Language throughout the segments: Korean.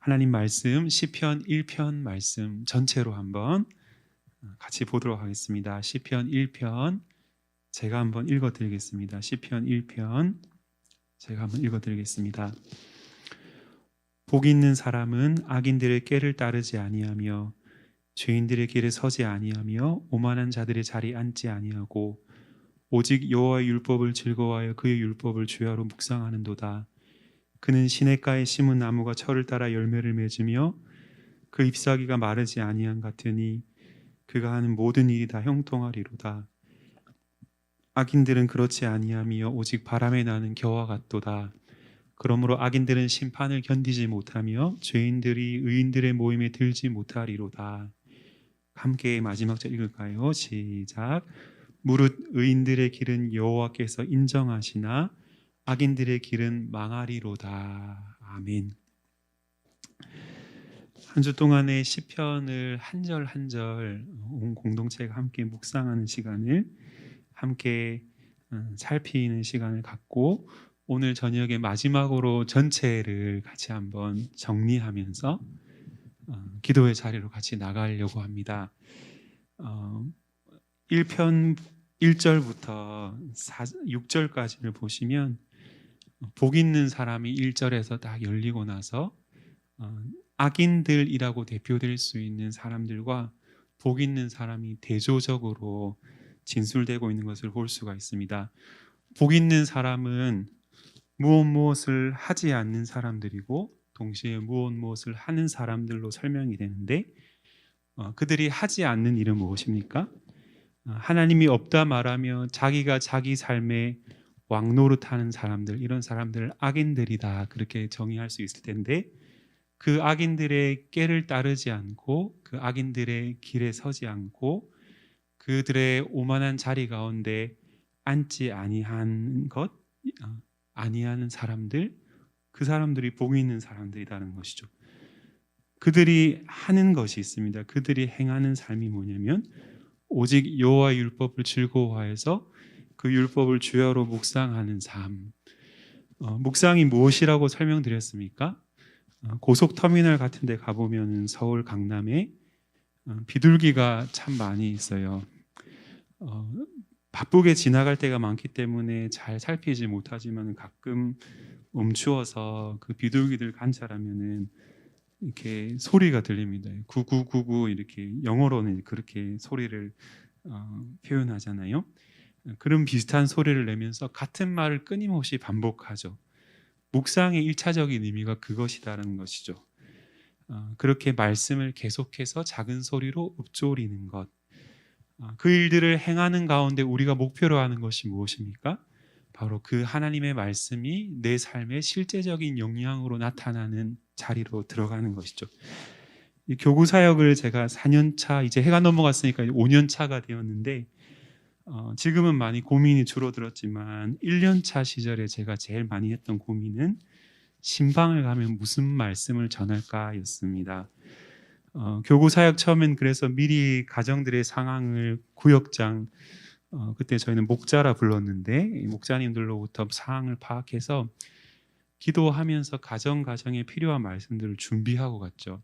하나님 말씀 시편 1편 말씀 전체로 한번 같이 보도록 하겠습니다. 시편 1편 제가 한번 읽어 드리겠습니다. 시편 1편 제가 한번 읽어 드리겠습니다. 복 있는 사람은 악인들의 꾀를 따르지 아니하며 죄인들의 길에 서지 아니하며 오만한 자들의 자리에 앉지 아니하고 오직 여호와의 율법을 즐거워하여 그의 율법을 주야로 묵상하는도다. 그는 시냇가에 심은 나무가 철을 따라 열매를 맺으며 그 잎사귀가 마르지 아니한 같으니 그가 하는 모든 일이 다 형통하리로다. 악인들은 그렇지 아니하며 오직 바람에 나는 겨와 같도다. 그러므로 악인들은 심판을 견디지 못하며 죄인들이 의인들의 모임에 들지 못하리로다. 함께 마지막 절 읽을까요? 시작. 무릇 의인들의 길은 여호와께서 인정하시나 악인들의 길은 망하리로다. 아멘. 한 주 동안의 시편을 한 절 한 절 온 공동체가 함께 묵상하는 시간을 함께 살피는 시간을 갖고 오늘 저녁에 마지막으로 전체를 같이 한번 정리하면서 기도의 자리로 같이 나가려고 합니다. 1편 1절부터 6절까지를 보시면 복 있는 사람이 1절에서 딱 열리고 나서 악인들이라고 대표될 수 있는 사람들과 복 있는 사람이 대조적으로 진술되고 있는 것을 볼 수가 있습니다. 복 있는 사람은 무엇을 하지 않는 사람들이고 동시에 무엇을 하는 사람들로 설명이 되는데 그들이 하지 않는 일은 무엇입니까? 하나님이 없다 말하며 자기가 자기 삶에 왕노릇하는 사람들, 이런 사람들을 악인들이다 그렇게 정의할 수 있을 텐데 그 악인들의 꾀를 따르지 않고 그 악인들의 길에 서지 않고 그들의 오만한 자리 가운데 앉지 아니하는 아니하는 사람들, 그 사람들이 복 있는 사람들이라는 것이죠. 그들이 하는 것이 있습니다. 그들이 행하는 삶이 뭐냐면 오직 여호와의 율법을 즐거워해서 그 율법을 주야로 묵상하는 삶. 묵상이 무엇이라고 설명드렸습니까? 고속터미널 같은 데 가보면 서울 강남에 비둘기가 참 많이 있어요. 바쁘게 지나갈 때가 많기 때문에 잘 살피지 못하지만 가끔 멈추어서 그 비둘기들 관찰하면은 이렇게 소리가 들립니다. 구구구구 이렇게 영어로는 그렇게 소리를 표현하잖아요. 그런 비슷한 소리를 내면서 같은 말을 끊임없이 반복하죠. 묵상의 1차적인 의미가 그것이다라는 것이죠. 그렇게 말씀을 계속해서 작은 소리로 읊조리는 것. 그 일들을 행하는 가운데 우리가 목표로 하는 것이 무엇입니까? 바로 그 하나님의 말씀이 내 삶의 실제적인 영향으로 나타나는 자리로 들어가는 것이죠. 이 교구 사역을 제가 4년 차, 이제 해가 넘어갔으니까 5년 차가 되었는데 지금은 많이 고민이 줄어들었지만 1년 차 시절에 제가 제일 많이 했던 고민은 신방을 가면 무슨 말씀을 전할까였습니다. 교구 사역 처음엔 그래서 미리 가정들의 상황을 구역장 그때 저희는 목자라 불렀는데 목자님들로부터 상황을 파악해서 기도하면서 가정에 필요한 말씀들을 준비하고 갔죠.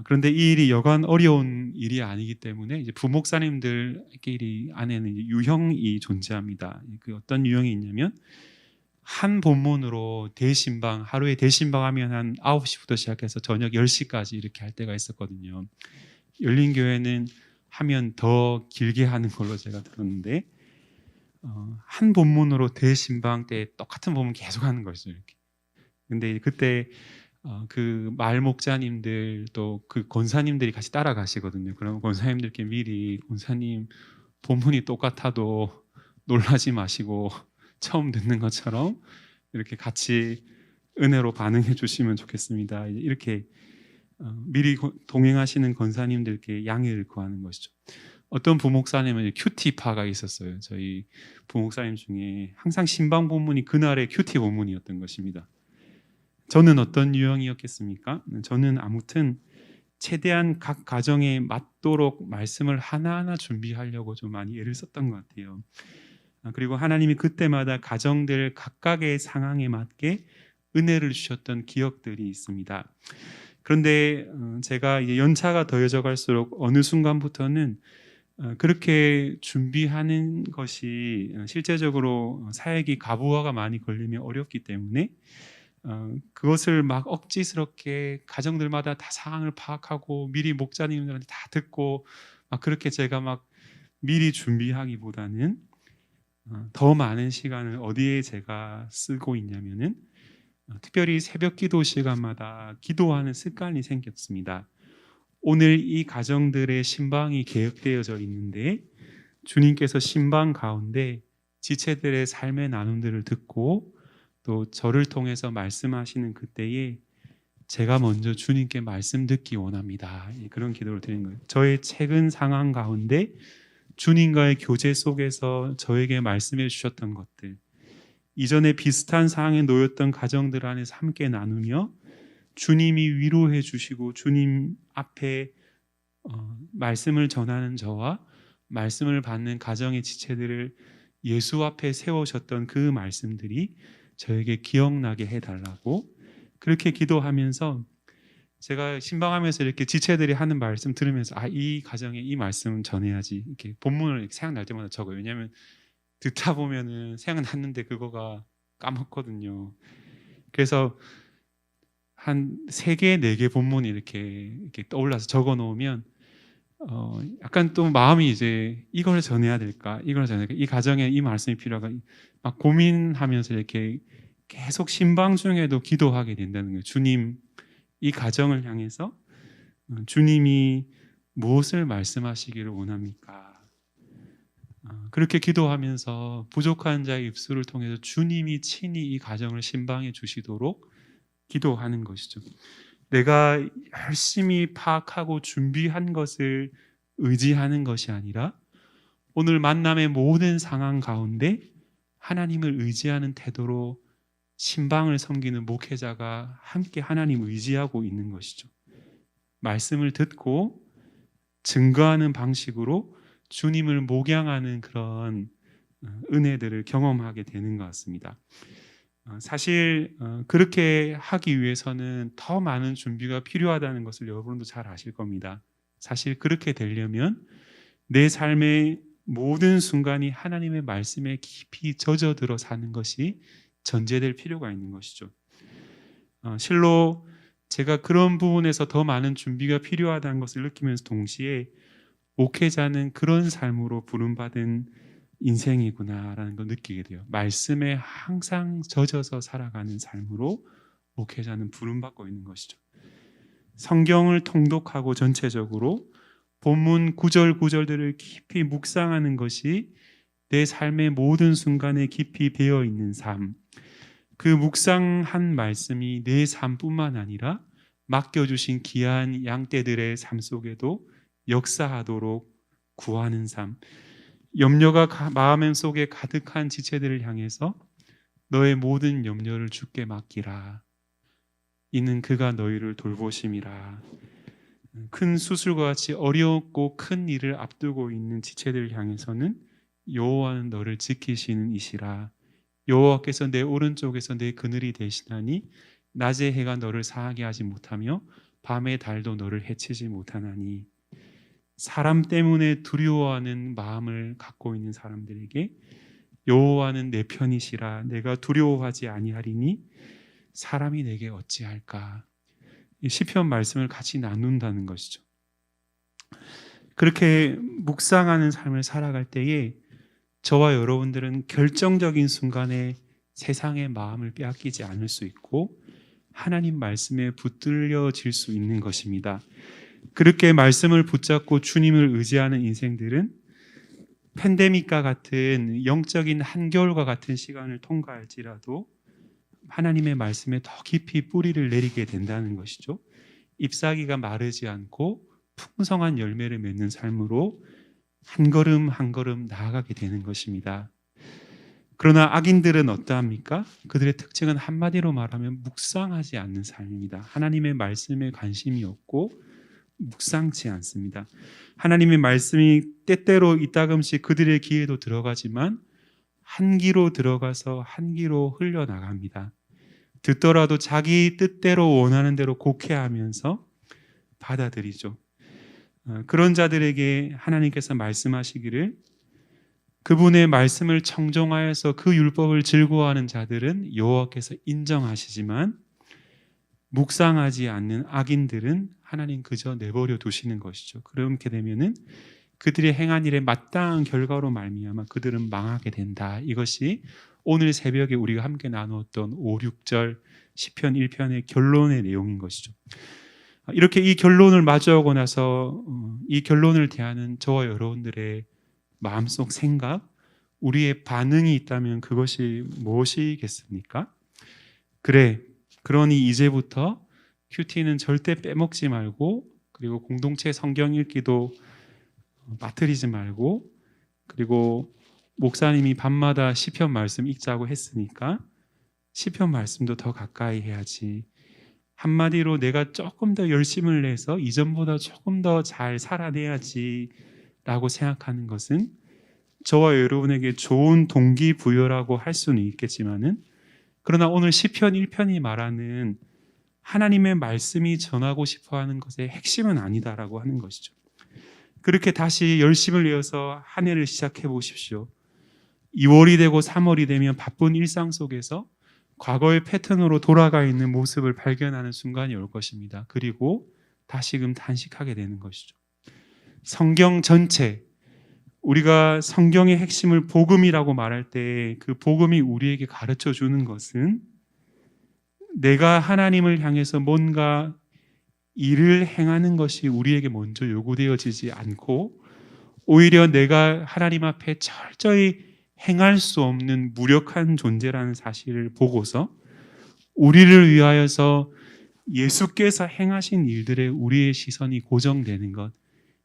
그런데 이 일이 여간 어려운 일이 아니기 때문에 이제 부목사님들끼리 안에는 유형이 존재합니다. 그 어떤 유형이 있냐면 한 본문으로 대신방, 하루에 대신방 하면 한 9시부터 시작해서 저녁 10시까지 이렇게 할 때가 있었거든요. 열린교회는 하면 더 길게 하는 걸로 제가 들었는데 한 본문으로 대신방 때 똑같은 본문 계속 하는 거죠. 이렇게. 근데 그때 그 마을 목자님들 또 그 권사님들이 같이 따라가시거든요. 그러면 권사님들께 미리 권사님 본문이 똑같아도 놀라지 마시고 처음 듣는 것처럼 이렇게 같이 은혜로 반응해 주시면 좋겠습니다. 이렇게 미리 동행하시는 권사님들께 양해를 구하는 것이죠. 어떤 부목사님은 큐티파가 있었어요. 저희 부목사님 중에 항상 신방 본문이 그날의 큐티 본문이었던 것입니다. 저는 어떤 유형이었겠습니까? 저는 아무튼 최대한 각 가정에 맞도록 말씀을 하나하나 준비하려고 좀 많이 애를 썼던 것 같아요. 그리고 하나님이 그때마다 가정들 각각의 상황에 맞게 은혜를 주셨던 기억들이 있습니다. 그런데 제가 이제 연차가 더해져 갈수록 어느 순간부터는 그렇게 준비하는 것이 실제적으로 사역이 가부화가 많이 걸리면 어렵기 때문에 그것을 막 억지스럽게 가정들마다 다 상황을 파악하고 미리 목자님들한테 다 듣고 막 그렇게 제가 막 미리 준비하기보다는 더 많은 시간을 어디에 제가 쓰고 있냐면은 특별히 새벽 기도 시간마다 기도하는 습관이 생겼습니다. 오늘 이 가정들의 신방이 계획되어져 있는데 주님께서 신방 가운데 지체들의 삶의 나눔들을 듣고 또 저를 통해서 말씀하시는 그때에 제가 먼저 주님께 말씀 듣기 원합니다. 그런 기도를 드리는 거예요. 저의 최근 상황 가운데 주님과의 교제 속에서 저에게 말씀해 주셨던 것들, 이전에 비슷한 상황에 놓였던 가정들 안에서 함께 나누며 주님이 위로해 주시고 주님 앞에 말씀을 전하는 저와 말씀을 받는 가정의 지체들을 예수 앞에 세우셨던 그 말씀들이 저에게 기억나게 해달라고 그렇게 기도하면서 제가 신방하면서 이렇게 지체들이 하는 말씀 들으면서 이 가정에 이 말씀은 전해야지 이렇게 본문을 생각날 때마다 적어요. 왜냐하면 듣다 보면은 생각났는데 그거가 까먹거든요. 그래서 한 3개, 4개 본문이 이렇게 떠올라서 적어 놓으면 약간 또 마음이 이제 이걸 전해야 될까, 이걸 전해야 될까, 이 가정에 이 말씀이 필요할까 막 고민하면서 이렇게 계속 신방 중에도 기도하게 된다는 거예요. 주님, 이 가정을 향해서 주님이 무엇을 말씀하시기를 원합니까? 그렇게 기도하면서 부족한 자의 입술을 통해서 주님이 친히 이 가정을 신방해 주시도록 기도하는 것이죠. 내가 열심히 파악하고 준비한 것을 의지하는 것이 아니라 오늘 만남의 모든 상황 가운데 하나님을 의지하는 태도로 신방을 섬기는 목회자가 함께 하나님을 의지하고 있는 것이죠. 말씀을 듣고 증거하는 방식으로 주님을 목양하는 그런 은혜들을 경험하게 되는 것 같습니다. 사실 그렇게 하기 위해서는 더 많은 준비가 필요하다는 것을 여러분도 잘 아실 겁니다. 사실 그렇게 되려면 내 삶의 모든 순간이 하나님의 말씀에 깊이 젖어들어 사는 것이 전제될 필요가 있는 것이죠. 실로 제가 그런 부분에서 더 많은 준비가 필요하다는 것을 느끼면서 동시에 목회자는 그런 삶으로 부름받은 인생이구나라는 걸 느끼게 돼요. 말씀에 항상 젖어서 살아가는 삶으로 목회자는 부름받고 있는 것이죠. 성경을 통독하고 전체적으로 본문 구절구절들을 깊이 묵상하는 것이 내 삶의 모든 순간에 깊이 배어 있는 삶, 그 묵상한 말씀이 내 삶뿐만 아니라 맡겨주신 귀한 양떼들의 삶 속에도 역사하도록 구하는 삶, 염려가 마음 속에 가득한 지체들을 향해서 너의 모든 염려를 주께 맡기라. 이는 그가 너희를 돌보심이라. 큰 수술과 같이 어렵고 큰 일을 앞두고 있는 지체들을 향해서는 여호와는 너를 지키시는 이시라. 여호와께서 내 오른쪽에서 내 그늘이 되시나니 낮의 해가 너를 상하게 하지 못하며 밤의 달도 너를 해치지 못하나니. 사람 때문에 두려워하는 마음을 갖고 있는 사람들에게 여호와는 내 편이시라. 내가 두려워하지 아니하리니 사람이 내게 어찌할까. 이 시편 말씀을 같이 나눈다는 것이죠. 그렇게 묵상하는 삶을 살아갈 때에 저와 여러분들은 결정적인 순간에 세상의 마음을 빼앗기지 않을 수 있고 하나님 말씀에 붙들려질 수 있는 것입니다. 그렇게 말씀을 붙잡고 주님을 의지하는 인생들은 팬데믹과 같은 영적인 한겨울과 같은 시간을 통과할지라도 하나님의 말씀에 더 깊이 뿌리를 내리게 된다는 것이죠. 잎사귀가 마르지 않고 풍성한 열매를 맺는 삶으로 한 걸음 한 걸음 나아가게 되는 것입니다. 그러나 악인들은 어떠합니까? 그들의 특징은 한마디로 말하면 묵상하지 않는 삶입니다. 하나님의 말씀에 관심이 없고 묵상치 않습니다. 하나님의 말씀이 때때로 이따금씩 그들의 귀에도 들어가지만 한 귀로 들어가서 한 귀로 흘러나갑니다. 듣더라도 자기 뜻대로 원하는 대로 곡해하면서 받아들이죠. 그런 자들에게 하나님께서 말씀하시기를 그분의 말씀을 청종하여서 그 율법을 즐거워하는 자들은 여호와께서 인정하시지만 묵상하지 않는 악인들은 하나님 그저 내버려 두시는 것이죠. 그렇게 되면은 그들이 행한 일에 마땅한 결과로 말미암아 그들은 망하게 된다. 이것이 오늘 새벽에 우리가 함께 나누었던 5, 6절 시편 1편의 결론의 내용인 것이죠. 이렇게 이 결론을 마주하고 나서 이 결론을 대하는 저와 여러분들의 마음속 생각, 우리의 반응이 있다면 그것이 무엇이겠습니까? 그래, 그러니 이제부터 큐티는 절대 빼먹지 말고, 그리고 공동체 성경 읽기도 빠뜨리지 말고, 그리고 목사님이 밤마다 시편 말씀 읽자고 했으니까 시편 말씀도 더 가까이 해야지. 한마디로 내가 조금 더 열심을 내서 이전보다 조금 더 잘 살아내야지 라고 생각하는 것은 저와 여러분에게 좋은 동기부여라고 할 수는 있겠지만은, 그러나 오늘 시편 1편이 말하는 하나님의 말씀이 전하고 싶어하는 것의 핵심은 아니다라고 하는 것이죠. 그렇게 다시 열심을 내어서 한 해를 시작해 보십시오. 2월이 되고 3월이 되면 바쁜 일상 속에서 과거의 패턴으로 돌아가 있는 모습을 발견하는 순간이 올 것입니다. 그리고 다시금 단식하게 되는 것이죠. 성경 전체, 우리가 성경의 핵심을 복음이라고 말할 때 그 복음이 우리에게 가르쳐 주는 것은 내가 하나님을 향해서 뭔가 일을 행하는 것이 우리에게 먼저 요구되어지지 않고 오히려 내가 하나님 앞에 철저히 행할 수 없는 무력한 존재라는 사실을 보고서 우리를 위하여서 예수께서 행하신 일들에 우리의 시선이 고정되는 것,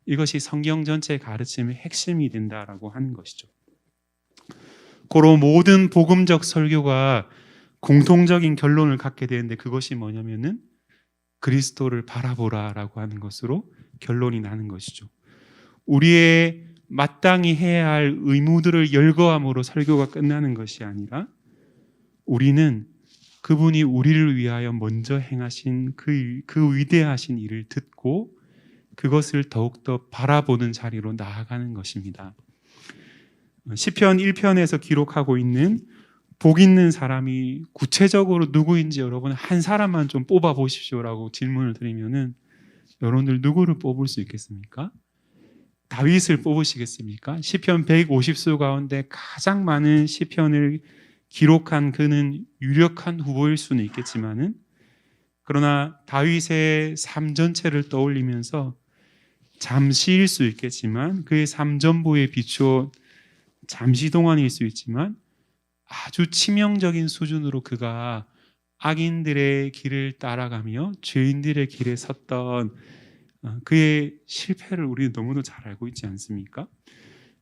이것이 성경 전체의 가르침의 핵심이 된다라고 하는 것이죠. 고로 모든 복음적 설교가 공통적인 결론을 갖게 되는데 그것이 뭐냐면은 그리스도를 바라보라라고 하는 것으로 결론이 나는 것이죠. 우리의 마땅히 해야 할 의무들을 열거함으로 설교가 끝나는 것이 아니라 우리는 그분이 우리를 위하여 먼저 행하신 그 위대하신 일을 듣고 그것을 더욱더 바라보는 자리로 나아가는 것입니다. 시편 1편에서 기록하고 있는 복 있는 사람이 구체적으로 누구인지 여러분 한 사람만 좀 뽑아 보십시오라고 질문을 드리면은 여러분들 누구를 뽑을 수 있겠습니까? 다윗을 뽑으시겠습니까? 시편 150수 가운데 가장 많은 시편을 기록한 그는 유력한 후보일 수는 있겠지만은, 그러나 다윗의 삶 전체를 떠올리면서 잠시일 수 있겠지만 그의 삶 전부에 비추어 잠시 동안일 수 있지만 아주 치명적인 수준으로 그가 악인들의 길을 따라가며 죄인들의 길에 섰던 그의 실패를 우리는 너무도 잘 알고 있지 않습니까?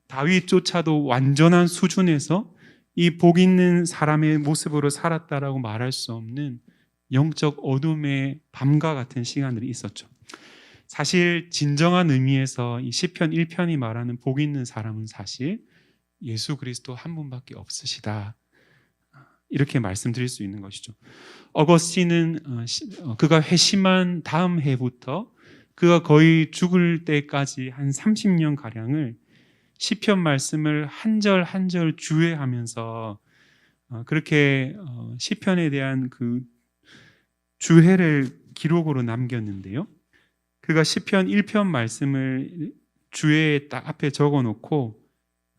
다윗조차도 완전한 수준에서 이 복 있는 사람의 모습으로 살았다라고 말할 수 없는 영적 어둠의 밤과 같은 시간들이 있었죠. 사실 진정한 의미에서 이 시편 1편이 말하는 복 있는 사람은 사실 예수 그리스도 한 분밖에 없으시다, 이렇게 말씀드릴 수 있는 것이죠. 어거스틴은 그가 회심한 다음 해부터 그가 거의 죽을 때까지 한 30년 가량을 시편 말씀을 한 절 한 절 주해하면서 그렇게 시편에 대한 그 주해를 기록으로 남겼는데요. 그가 시편 1편 말씀을 주해에 딱 앞에 적어놓고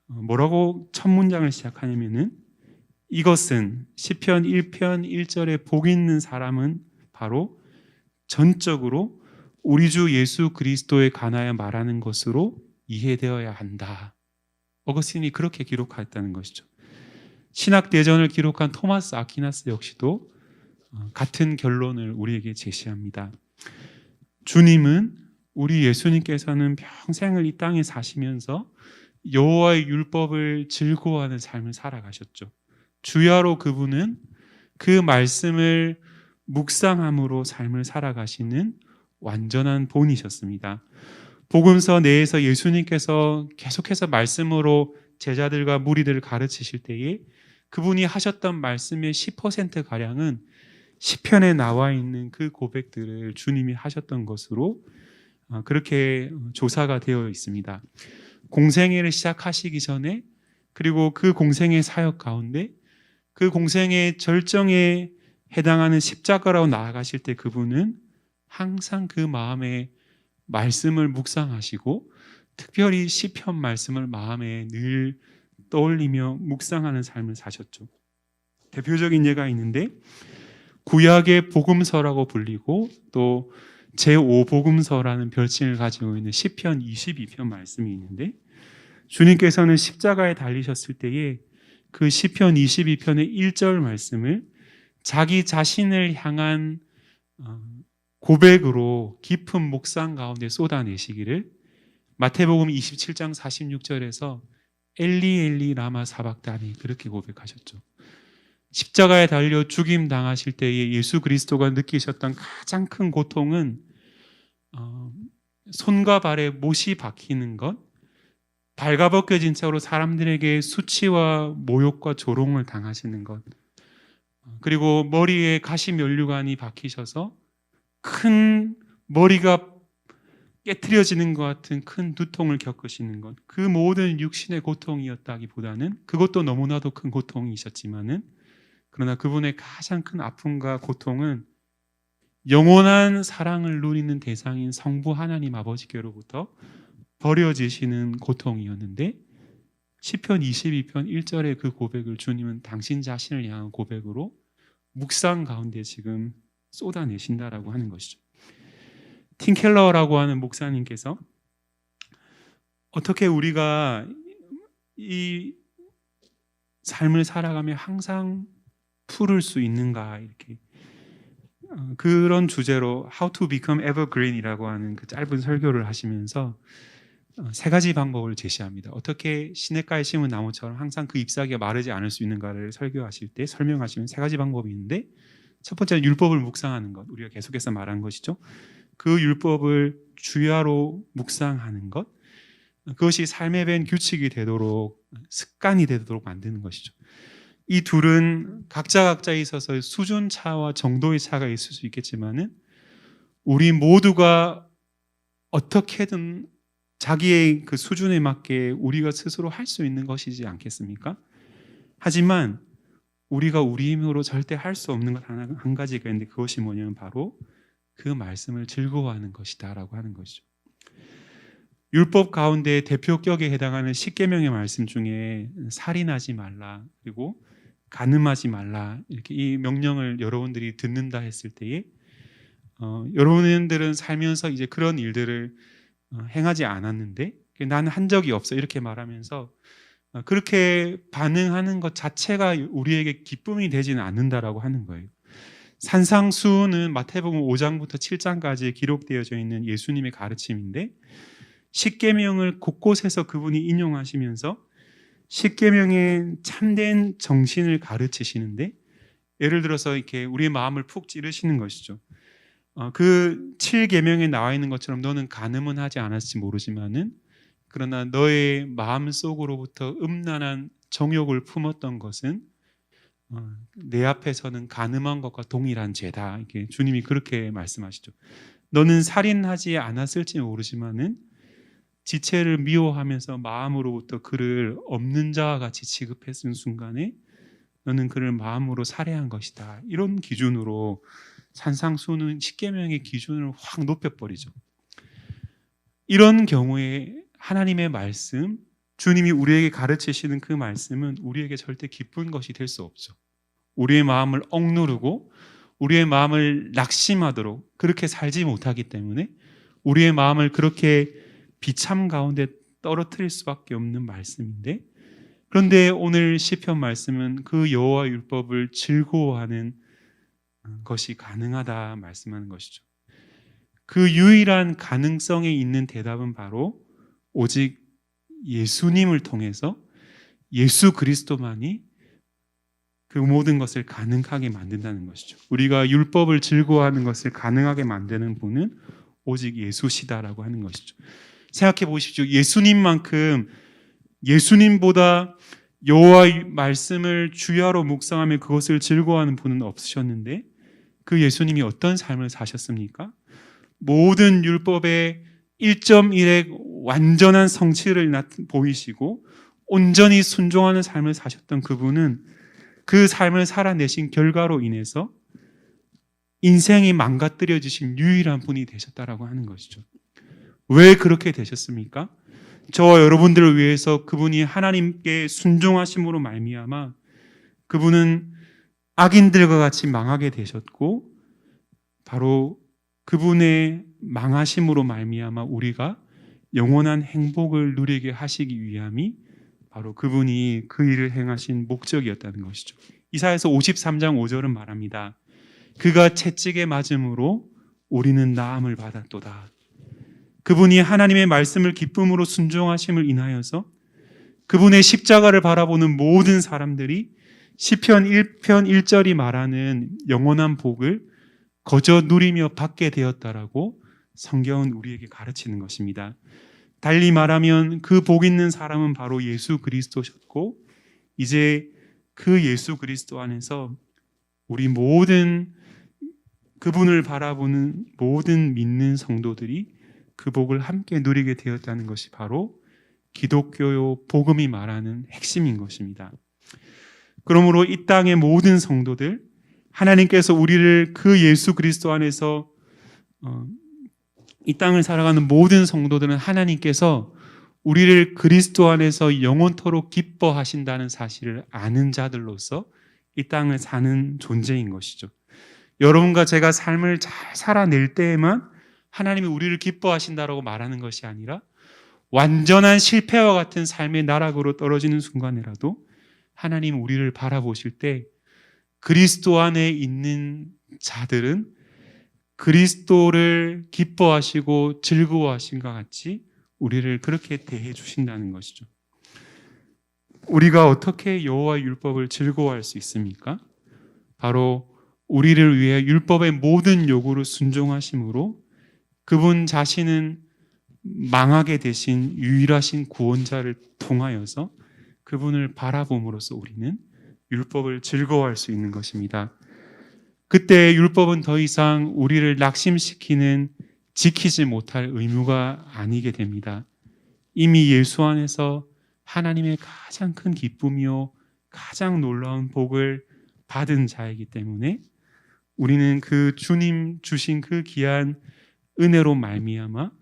뭐라고 첫 문장을 시작하냐면은 이것은 시편 1편 1절에 복 있는 사람은 바로 전적으로 우리 주 예수 그리스도에 관하여 말하는 것으로 이해되어야 한다. 어거스틴이 그렇게 기록했다는 것이죠. 신학대전을 기록한 토마스 아퀴나스 역시도 같은 결론을 우리에게 제시합니다. 주님은, 우리 예수님께서는 평생을 이 땅에 사시면서 여호와의 율법을 즐거워하는 삶을 살아가셨죠. 주야로 그분은 그 말씀을 묵상함으로 삶을 살아가시는 완전한 본이셨습니다. 복음서 내에서 예수님께서 계속해서 말씀으로 제자들과 무리들을 가르치실 때에 그분이 하셨던 말씀의 10%가량은 시편에 나와 있는 그 고백들을 주님이 하셨던 것으로 그렇게 조사가 되어 있습니다. 공생애를 시작하시기 전에, 그리고 그 공생애 사역 가운데 그 공생의 절정에 해당하는 십자가로 나아가실 때 그분은 항상 그 마음에 말씀을 묵상하시고, 특별히 시편 말씀을 마음에 늘 떠올리며 묵상하는 삶을 사셨죠. 대표적인 예가 있는데, 구약의 복음서라고 불리고 또 제5복음서라는 별칭을 가지고 있는 시편 22편 말씀이 있는데, 주님께서는 십자가에 달리셨을 때에 그 시편 22편의 1절 말씀을 자기 자신을 향한 고백으로 깊은 묵상 가운데 쏟아내시기를 마태복음 27장 46절에서 엘리 엘리 라마 사박다니 그렇게 고백하셨죠. 십자가에 달려 죽임 당하실 때에 예수 그리스도가 느끼셨던 가장 큰 고통은 손과 발에 못이 박히는 것, 발가벗겨진 채로 사람들에게 수치와 모욕과 조롱을 당하시는 것, 그리고 머리에 가시면류관이 박히셔서 큰 머리가 깨트려지는 것 같은 큰 두통을 겪으시는 것, 그 모든 육신의 고통이었다기보다는, 그것도 너무나도 큰 고통이셨지만은, 그러나 그분의 가장 큰 아픔과 고통은 영원한 사랑을 누리는 대상인 성부 하나님 아버지께로부터 버려지시는 고통이었는데, 시편 22편 1절의 그 고백을 주님은 당신 자신을 향한 고백으로 묵상 가운데 지금 쏟아내신다라고 하는 것이죠. 팀 켈러라고 하는 목사님께서 어떻게 우리가 이 삶을 살아가며 항상 푸를 수 있는가, 이렇게 그런 주제로 How to Become Evergreen이라고 하는 그 짧은 설교를 하시면서 세 가지 방법을 제시합니다. 어떻게 시냇가에 심은 나무처럼 항상 그 잎사귀가 마르지 않을 수 있는가를 설교하실 때 설명하시면 세 가지 방법이 있는데, 첫 번째는 율법을 묵상하는 것, 우리가 계속해서 말한 것이죠. 그 율법을 주야로 묵상하는 것, 그것이 삶에 밴 규칙이 되도록, 습관이 되도록 만드는 것이죠. 이 둘은 각자에 있어서 수준 차와 정도의 차가 있을 수 있겠지만은 우리 모두가 어떻게든 자기의 그 수준에 맞게 우리가 스스로 할 수 있는 것이지 않겠습니까? 하지만 우리가 우리 힘으로 절대 할 수 없는 것 한 가지가 있는데, 그것이 뭐냐면 바로 그 말씀을 즐거워하는 것이다라고 하는 것이죠. 율법 가운데 대표격에 해당하는 십계명의 말씀 중에 살인하지 말라, 그리고 간음하지 말라, 이렇게 이 명령을 여러분들이 듣는다 했을 때에 여러분들은 살면서 이제 그런 일들을 행하지 않았는데, 나는 한 적이 없어 이렇게 말하면서 그렇게 반응하는 것 자체가 우리에게 기쁨이 되지는 않는다라고 하는 거예요. 산상수훈은 마태복음 5장부터 7장까지 기록되어져 있는 예수님의 가르침인데, 십계명을 곳곳에서 그분이 인용하시면서 십계명의 참된 정신을 가르치시는데, 예를 들어서 이렇게 우리의 마음을 푹 찌르시는 것이죠. 그 7계명에 나와 있는 것처럼 너는 간음은 하지 않았을지 모르지만은 그러나 너의 마음 속으로부터 음란한 정욕을 품었던 것은 내 앞에서는 간음한 것과 동일한 죄다. 이렇게 주님이 그렇게 말씀하시죠. 너는 살인하지 않았을지 모르지만은 지체를 미워하면서 마음으로부터 그를 없는 자와 같이 취급했은 순간에 너는 그를 마음으로 살해한 것이다. 이런 기준으로 산상수훈은 십계명의 기준을 확 높여버리죠. 이런 경우에 하나님의 말씀, 주님이 우리에게 가르치시는 그 말씀은 우리에게 절대 기쁜 것이 될 수 없죠. 우리의 마음을 억누르고 우리의 마음을 낙심하도록 그렇게 살지 못하기 때문에 우리의 마음을 그렇게 비참 가운데 떨어뜨릴 수밖에 없는 말씀인데, 그런데 오늘 시편 말씀은 그 여호와 율법을 즐거워하는 것이 가능하다 말씀하는 것이죠. 그 유일한 가능성에 있는 대답은 바로 오직 예수님을 통해서 예수 그리스도만이 그 모든 것을 가능하게 만든다는 것이죠. 우리가 율법을 즐거워하는 것을 가능하게 만드는 분은 오직 예수시다라고 하는 것이죠. 생각해 보십시오. 예수님만큼, 예수님보다 여호와의 말씀을 주야로 묵상하며 그것을 즐거워하는 분은 없으셨는데, 그 예수님이 어떤 삶을 사셨습니까? 모든 율법의 1.1의 완전한 성취를 보이시고 온전히 순종하는 삶을 사셨던 그분은 그 삶을 살아내신 결과로 인해서 인생이 망가뜨려지신 유일한 분이 되셨다라고 하는 것이죠. 왜 그렇게 되셨습니까? 저와 여러분들을 위해서 그분이 하나님께 순종하심으로 말미암아 그분은 악인들과 같이 망하게 되셨고, 바로 그분의 망하심으로 말미암아 우리가 영원한 행복을 누리게 하시기 위함이 바로 그분이 그 일을 행하신 목적이었다는 것이죠. 이사야서 53장 5절은 말합니다. 그가 채찍에 맞음으로 우리는 나음을 받았도다. 그분이 하나님의 말씀을 기쁨으로 순종하심을 인하여서 그분의 십자가를 바라보는 모든 사람들이 시편 1편 1절이 말하는 영원한 복을 거저 누리며 받게 되었다라고 성경은 우리에게 가르치는 것입니다. 달리 말하면 그 복 있는 사람은 바로 예수 그리스도셨고, 이제 그 예수 그리스도 안에서 우리 모든 그분을 바라보는 모든 믿는 성도들이 그 복을 함께 누리게 되었다는 것이 바로 기독교요 복음이 말하는 핵심인 것입니다. 그러므로 이 땅의 모든 성도들, 하나님께서 우리를 그 예수 그리스도 안에서 이 땅을 살아가는 모든 성도들은 하나님께서 우리를 그리스도 안에서 영원토록 기뻐하신다는 사실을 아는 자들로서 이 땅을 사는 존재인 것이죠. 여러분과 제가 삶을 잘 살아낼 때에만 하나님이 우리를 기뻐하신다라고 말하는 것이 아니라 완전한 실패와 같은 삶의 나락으로 떨어지는 순간이라도 하나님 우리를 바라보실 때 그리스도 안에 있는 자들은 그리스도를 기뻐하시고 즐거워하신것 같이 우리를 그렇게 대해 주신다는 것이죠. 우리가 어떻게 여호와의 율법을 즐거워할 수 있습니까? 바로 우리를 위해 율법의 모든 요구를 순종하심으로 그분 자신은 망하게 되신 유일하신 구원자를 통하여서 그분을 바라봄으로써 우리는 율법을 즐거워할 수 있는 것입니다. 그때 율법은 더 이상 우리를 낙심시키는 지키지 못할 의무가 아니게 됩니다. 이미 예수 안에서 하나님의 가장 큰 기쁨이요 가장 놀라운 복을 받은 자이기 때문에 우리는 그 주님 주신 그 귀한 은혜로 말미암아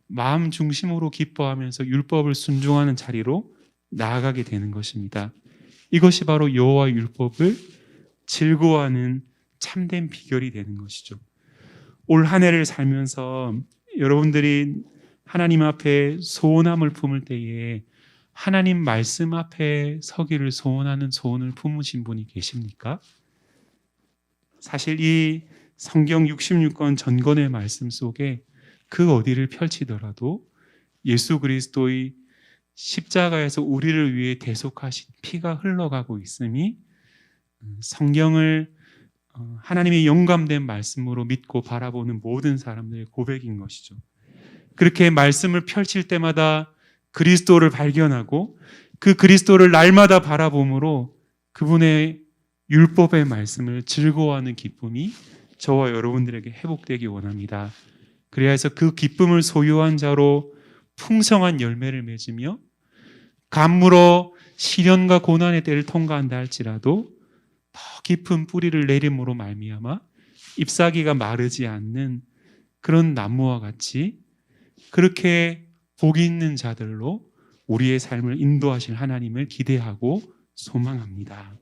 마음 중심으로 기뻐하면서 율법을 순종하는 자리로 나아가게 되는 것입니다. 이것이 바로 여호와의 율법을 즐거워하는 참된 비결이 되는 것이죠. 올 한 해를 살면서 여러분들이 하나님 앞에 소원함을 품을 때에 하나님 말씀 앞에 서기를 소원하는 소원을 품으신 분이 계십니까? 사실 이 성경 66권 전권의 말씀 속에 그 어디를 펼치더라도 예수 그리스도의 십자가에서 우리를 위해 대속하신 피가 흘러가고 있음이 성경을 하나님의 영감된 말씀으로 믿고 바라보는 모든 사람들의 고백인 것이죠. 그렇게 말씀을 펼칠 때마다 그리스도를 발견하고 그 그리스도를 날마다 바라봄으로 그분의 율법의 말씀을 즐거워하는 기쁨이 저와 여러분들에게 회복되기 원합니다. 그래야 해서 그 기쁨을 소유한 자로 풍성한 열매를 맺으며 감무로 시련과 고난의 때를 통과한다 할지라도 더 깊은 뿌리를 내림으로 말미암아 잎사귀가 마르지 않는 그런 나무와 같이 그렇게 복이 있는 자들로 우리의 삶을 인도하실 하나님을 기대하고 소망합니다.